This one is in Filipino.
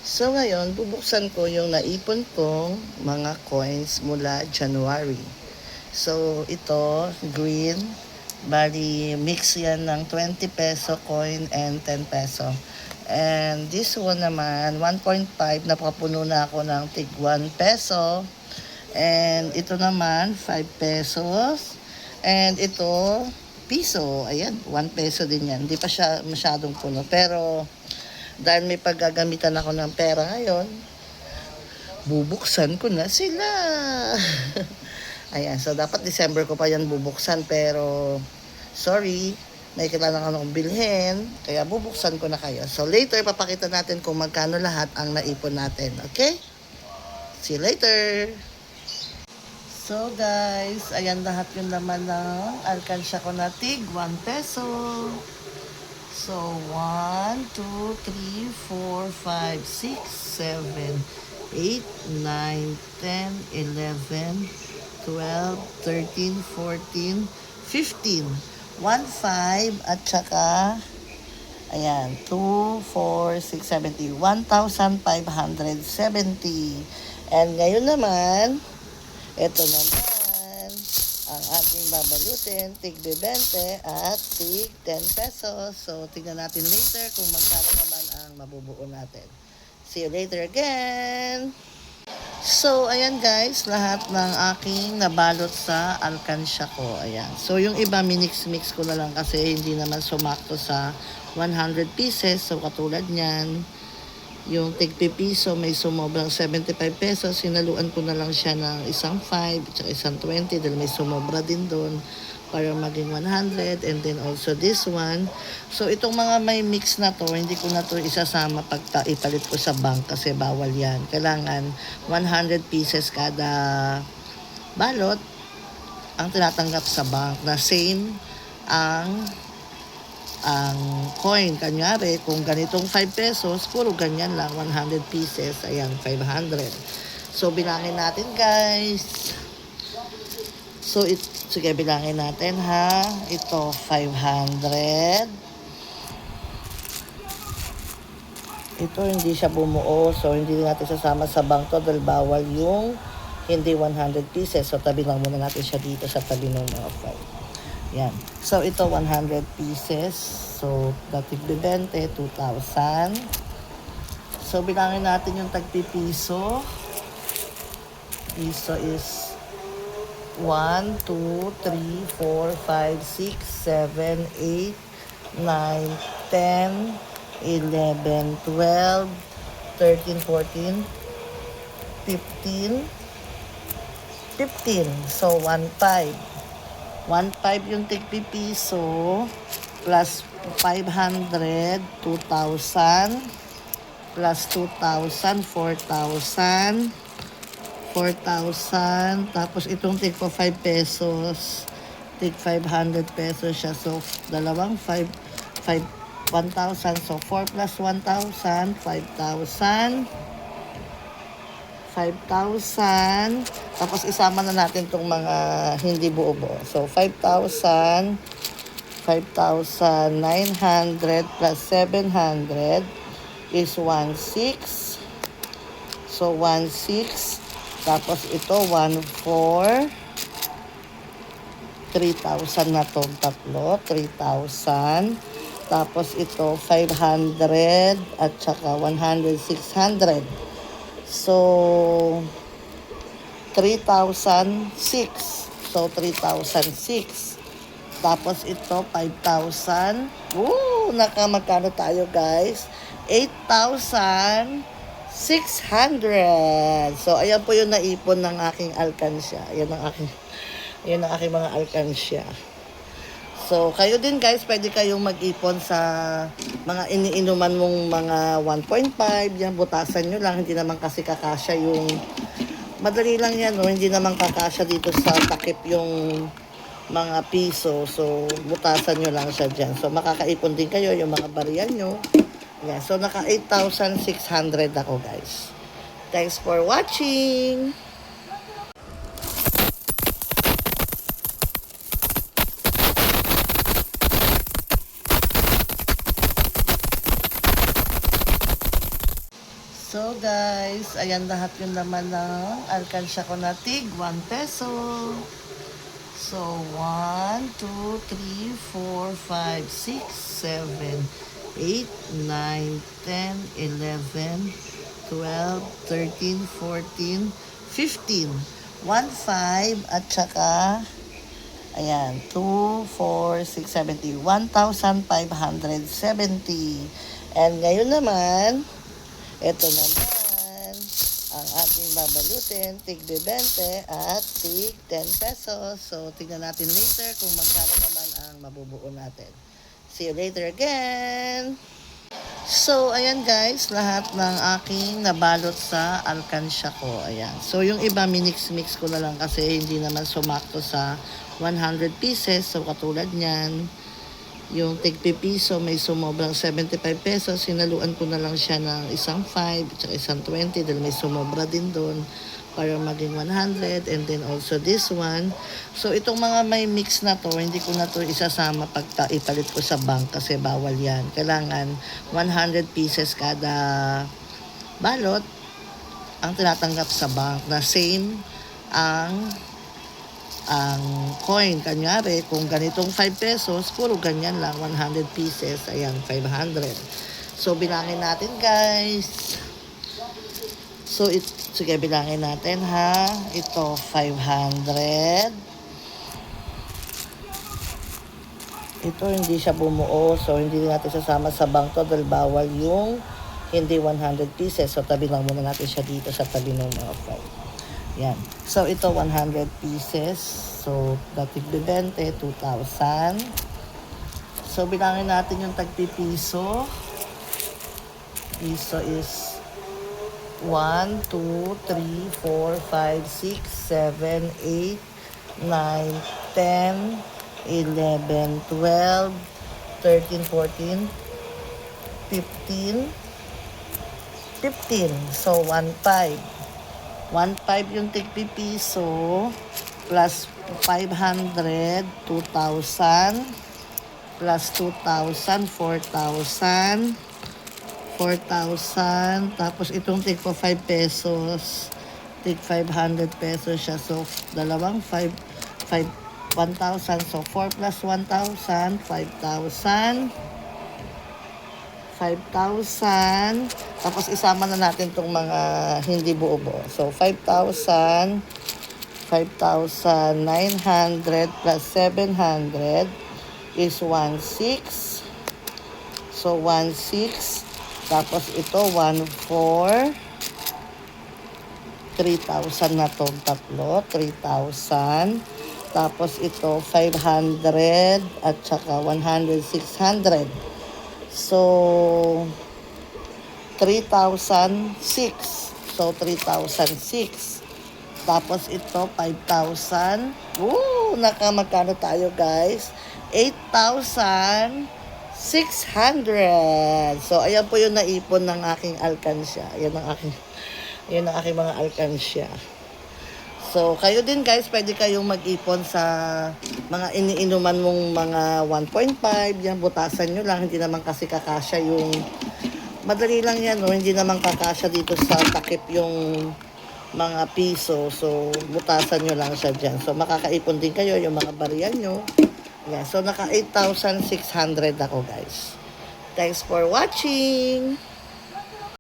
So ngayon, bubuksan ko yung naipon kong mga coins mula January. So ito, green. Bali, mix yan ng 20 peso coin and 10 peso. And this one naman, 1.5, napapuno na ako ng tig 1 peso. And ito naman, 5 pesos. And ito, piso. Ayan, 1 peso din yan. Hindi pa siya masyadong puno. Pero dahil may paggagamitan ako ng pera ngayon, bubuksan ko na sila. Ayan, so dapat December ko pa yan bubuksan, pero sorry, may kailangan akong bilhin, kaya bubuksan ko na kayo. So later, papakita natin kung magkano lahat ang naipon natin, okay? See you later! So guys, ayan lahat yung laman ng alkansya ko na tig 1 peso. So, 1, 2, 3, 4, 5, 6, 7, 8, 9, 10, 11, 12, 13, 14, 15. 1, 5 at saka, ayan, 2, 4, 6, 70. 1,570. And ngayon naman, ito naman, ang ating babalutin, tig 20 at tig 10 pesos. So, tignan natin later kung magkano naman ang mabubuo natin. See you later again! So, ayan guys, lahat ng aking nabalot sa alkansya ko. Ayan. So, yung iba, minix-mix ko na lang kasi hindi naman sumakto sa 100 pieces. So, katulad niyan, yung tig-piso may sumobrang 75 pesos, sinaluan ko na lang siya ng isang 5 at isang 20 dahil may sumobra din doon para maging 100. And then also this one. So itong mga may mix na to, hindi ko na to isasama pag ipalit ko sa bank kasi bawal yan. Kailangan 100 pieces kada balot ang tinatanggap sa bank na same ang coin. Kanyari, kung ganitong 5 pesos, puro ganyan lang, 100 pieces, ayan, 500. So, bilangin natin, guys. So, sige, bilangin natin, ha. Ito, 500. Ito, hindi siya bumuo, so hindi natin sasama sa bank to dahil bawal yung hindi 100 pieces. So, tabi lang muna natin siya dito sa tabi ng mga 5. Yan. So, ito 100 pieces. So, dating 20, 2,000. So, bilangin natin yung tagpipiso. Piso is 1, 2, 3, 4, 5, 6, 7, 8, 9, 10, 11, 12, 13, 14, 15, 15. So, 1,500. 1,500 yung tigpipiso plus 500, 2,000 plus 2,000, 4,000, 4,000. Tapos itong tig po 5 pesos, tig 500 pesos siya. So, dalawang 1,000. So, 4 plus 1,000, 5,000. 5,000. Tapos isama na natin itong mga hindi buo-buo. So, 5,000, 5,900 plus 700 is 1,600. So, 1,600. Tapos ito, 1,400. 3,000 na itong tatlo. 3,000. Tapos ito, 500 at saka 100, 600. So, 3,006. So, 3,006. Tapos ito, 5,000. Nakamagkano tayo, guys? 8,600. So, ayan po yung naipon ng aking alkansya. Ayan ang aking mga alkansya. So, kayo din guys, pwede kayong mag-ipon sa mga iniinuman mong mga 1.5. Yan, butasan nyo lang. Hindi naman kasi kakasya yung... Madali lang yan, no? Hindi naman kakasya dito sa takip yung mga piso. So, butasan nyo lang siya dyan. So, makakaipon din kayo yung mga barya nyo. Yan. So, naka 8,600 ako guys. Thanks for watching! So guys, ayan lahat yung laman ng alkansya ko na tig 1 peso. So 1, 2, 3, 4, 5, 6, 7, 8, 9, 10, 11, 12, 13, 14, 15. 1, 5 at saka ayan, 2, 4, 6, 70. 1,570. And ngayon naman, ito naman, ang ating babalutin, tig 20 at tig 10 pesos. So, tignan natin later kung magkano naman ang mabubuo natin. See you later again! So, ayan guys, lahat ng aking nabalot sa alkansya ko. Ayan. So, yung iba minix-mix ko na lang kasi hindi naman sumakto sa 100 pieces. So, katulad niyan, yung tig-pipiso may sumobrang 75 pesos. Sinaluan ko na lang siya ng isang 5 at isang 20 dahil may sumobra din doon para maging 100, and then also this one. So itong mga may mix na to, hindi ko na to isasama pag ipalit ko sa bank kasi bawal yan. Kailangan 100 pieces kada balot ang tinatanggap sa bank na same ang coin. Kanyari, kung ganitong 5 pesos, puro ganyan lang, 100 pieces, ayan, 500. So, bilangin natin, guys. So, sige, bilangin natin, ha. Ito, 500. Ito, hindi siya bumuo. So, hindi natin sasama sa bank to dahil bawal yung hindi 100 pieces. So, tabi lang muna natin siya dito sa tabi ng mga 5. Yan. So, ito 100 pieces. So, datig 20, 2,000. So, bilangin natin yung tagpipiso. Piso is 1, 2, 3, 4, 5, 6, 7, 8, 9, 10, 11, 12, 13, 14, 15, 15. So, 1,500. 1,500 yung tigpipiso plus 500, 2,000 plus 2,000, 4,000, 4,000, tapos itong tig po 5 pesos, tig 500 pesos siya. So, dalawang 5, 1,000. So, 4 plus 1,000, 5,000. 5,000. Tapos isama na natin itong mga hindi buo-buo. So, 5,000, 5,900 plus 700 is 1,600. So, 1,600. Tapos ito, 1,400. 3,000 na itong tatlo. 3,000. Tapos ito, 500 at saka 100, 600. So, 3,006. So, 3,006. Tapos ito, 5,000. Nakamagkano tayo, guys? 8,600. So, ayan po yung naipon ng aking alkansya. Ayan ang aking mga alkansya. So, kayo din guys, pwede kayong mag-ipon sa mga iniinuman mong mga 1.5. Yan, butasan nyo lang. Hindi naman kasi kakasya yung... Madali lang yan, no? Hindi naman kakasya dito sa takip yung mga piso. So, butasan nyo lang siya dyan. So, makakaipon din kayo yung mga bariyan nyo. Yan. So, naka 8,600 ako guys. Thanks for watching!